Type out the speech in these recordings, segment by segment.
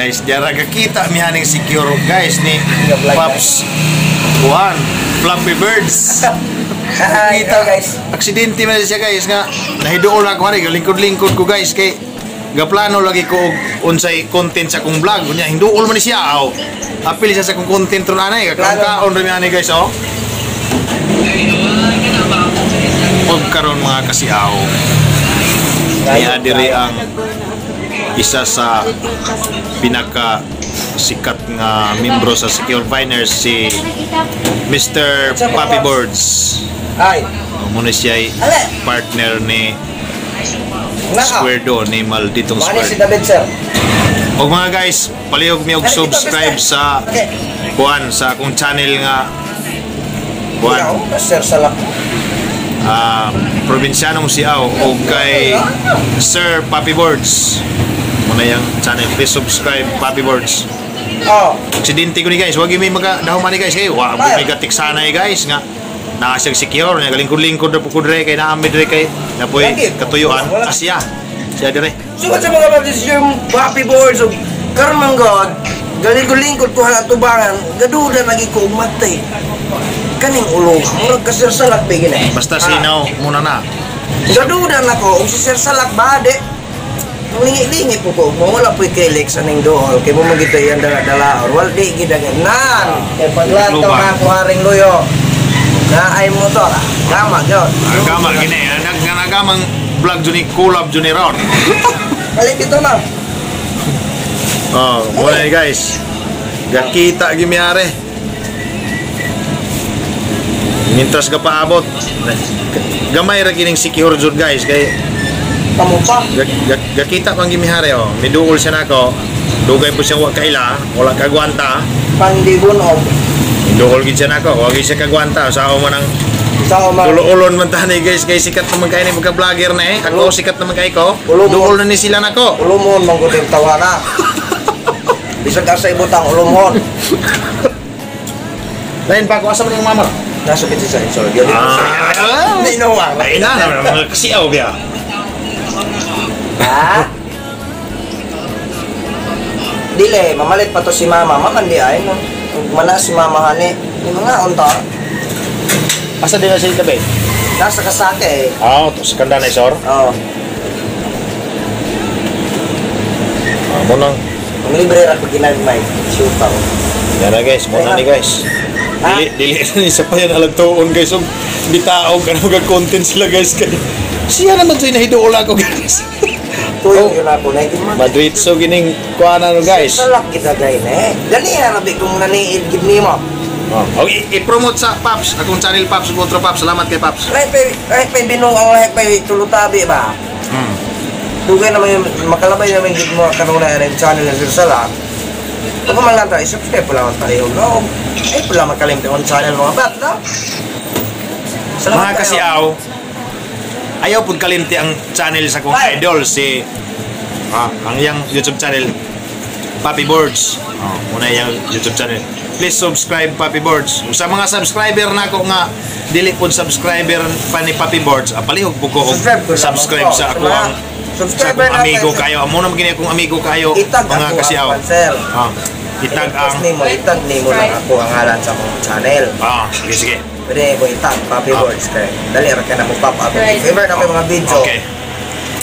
guys, jara kita mihaning secure guys ni Pops Juan Fluffy Birds. Kita guys, aksidente man siya guys nga nahiduol ako hari lingkod-lingkod ko guys kay gaplano lagi ko unsay content sa akong vlog unya hinduol man siya aw. Apil siya sa akong content ron anay kaon ron mi guys oh. Pagkaroon mga kasiaw kaya diri ang isa sa pinaka sikat nga membro sa Secure Finers si Mr. Papi Birds. ay, Muna siya ay partner ni Square Do ni Malditong mani si Square. David sir. O mga guys, palihog mi og subscribe sa kuan sa akong channel nga kuan Sir Salak. Probinsyanong siaw o kay Sir Papi Birds. Muna yung channel, please subscribe Papi Birds. Oh, Aksidente ko ni guys, wag may magadahuman ni guys kay wa mo may gatik sanay guys nga nakasig secure nya galingkod-lingkod ra pukod re kay naamid re kay napoy katuyuan Asya siya dire. so sa mga kapatid yung Papi Birds of Karmanggod, galing-lingkod ko na tubangan, gaduda lagi ko umatay. Kaning ulo, murag ka Sir Salak bigin eh. Basta sinaw muna na. Gaduda na ko, si Sir Salak bade. Lingi-lingi po ko, wala po i-kilik sa ning dool, kaya mo magito yan dala-dala, wala di gidaganan. Kaya paglantaw na ako haring luyo, na ay motor, gama yun. Agama gini, nagagamang vlog jud ni collab jud ni ron. Balik ito na. Oh, muna guys. Gakita gimiare. Mintras ka paabot. Gamay ra kining secure jud guys kay Kamu pa. gakita pang gimihare oh. Miduol siya nako. Dugay po siyang wa kaila, wala kagwanta. Pandibunog. Miduol gid siya nako, wag siya kagwanta sa man ang Sa umang. ulo-ulon man tani guys kay sikat naman kay ni mga vlogger na eh. Ako sikat naman kay ko. Ulo mo. Duol na ni sila nako. Ulumon, manggutin tawana. Bisag ka sa ibutang ulumon. Lain pa ko asa man yung mama. Nasa biti sa insol. Yun din sa. Hindi nawa. Lain na mga kasiaw biya. Ha? Dile, mamalit pa to si mama. Mamandi ay no. Mana si mama hani. Yung mga unta. Asa din na sila tabi? Nasa kasake eh. Ah, to sa kanda na isor. Oo. Mo nang Ang libre ra pag ginagmay. Siupaw. yan na guys, mo na ni guys. Dili ni sa pa yan alagtuon guys. Og bitaog ka na content sila guys kay. Siya naman sa nahiduol ako guys. Tuyong yun ako na iman. Madrid so gining kuana no guys. Salak kita gay na eh. Dali harabi kung naniid gid nimo. Oh, i-promote sa Paps, akong channel Paps, Botro Paps. Salamat kay Paps. Ay pa binuang lahi pa tulutabi ba? Dugay naman yung makalabay naman gid mo kanuna yung channel ng Sir Salak. Kung man lang tayo, subscribe po lang tayo. No? Ay pala makalimti ang channel mga bat, no? Mga kasiaw, ayaw pud kalimti ang channel sa kong idol si ang yang YouTube channel Papi Birds. Muna yung YouTube channel. Please subscribe Papi Birds. Sa mga subscriber nako nga dili pud subscriber pa ni Papi Birds, palihog po ko subscribe sa ako ang subscriber amigo kayo. Amo na magini akong amigo kayo mga kasiaw. Itag ang itag nimo lang ako ang ngalan sa akong channel. Sige sige. Pwede ko itag Papi Birds kay dali ra ka na mo pop up. Favorite na mga video. Okay.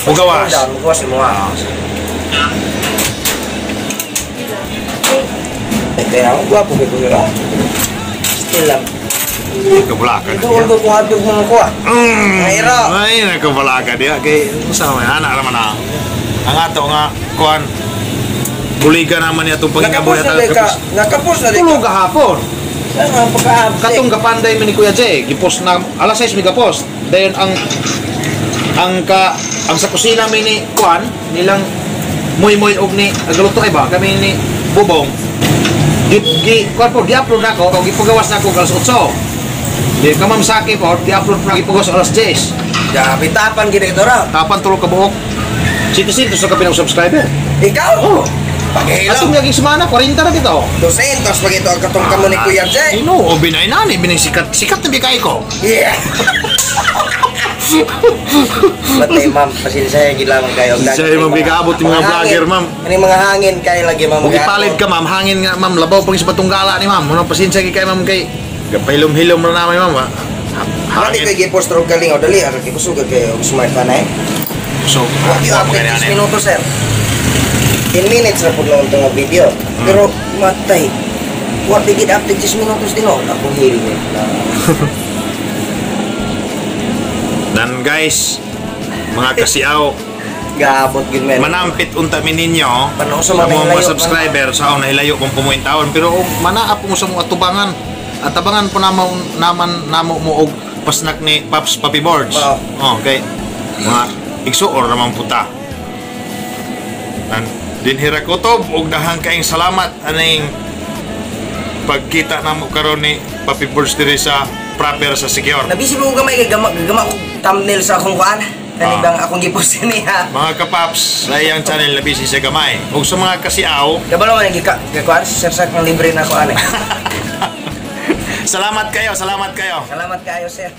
Mugawas. Mugawas mo ah. Kaya ako gwapo ko nila. Still lang. Kabulakan. Ito ulo ko hadog mo ko ah. Mahirap. Ay, nakabulakan dia kay usama anak naman na. Ang ato nga kuan buligan naman niya itong pangingabo niya talaga. Nakapos na rin. Tulog kahapon. Pagka-update. Katong kapanday man ni Kuya Jay, gipost na alas 6 mi gapost. Dayon ang sa kusina mi ni kuan nilang moy-moy og ni agluto ay ba kami ni Bubong. Kuan po di-upload nako kung gipagawas nako alas 8. Di ka ma'am saki po, di-upload pa gipagawas alas 10. Bitapan gid ito ra. Tapan tulog ka buok. Sito-sito sa kapinang subscriber. Ikaw? Oh. Paghilaw. Atong laging semana 40 na dito. 200 pag ito ang katong kamo ni Kuya Jay. Sino? O binay nani, binay sikat. Sikat na bigay ko. Yeah. Matay ma'am, pasensya gila man kayo. Pasensya ma'am, kay kaabot yung mga vlogger, ma'am. Ano yung mga hangin kayo lagi ma'am. Kung ipalit ka ma'am, hangin nga ma'am, labaw pang sa Batunggala ni ma'am. Ano pasensya kay ma'am kay gapahilom-hilom na namin ma'am. Hangin kayo gipostrog kaling o dali, aral kayo kusugad kayo smart pa na eh. So, What you update 10 minutos sir? 10 minutes na po noon itong video. Pero matay. What they get update 10 minutos din o? Ako hiling eh. Dan guys, mga kasiaw, Gaabot yun men. manampit unta mi ninyo Panaw sa sa mga mga hilayo, subscriber sa ako nahilayo kung pumuintaon pero manaap mo sa mga tubangan at tabangan po naman namo mo og pasnak ni Paps Papi Boards. Wow. Okay. Mga igsuor naman puta. Dan din hirakotob og dahang kaing salamat aning pagkita namo karon ni Papi Boards diri sa proper sa Secure. Nabisi mo gamay kay gama og thumbnail sa akong kuan. Kani bang akong gipost niya. Mga kapaps, sa iyang channel labisi sa gamay. Ug sa mga kasiaw, Kabalo man gikuan sir sa kang libre na ko ani. salamat kayo. Salamat kayo sir.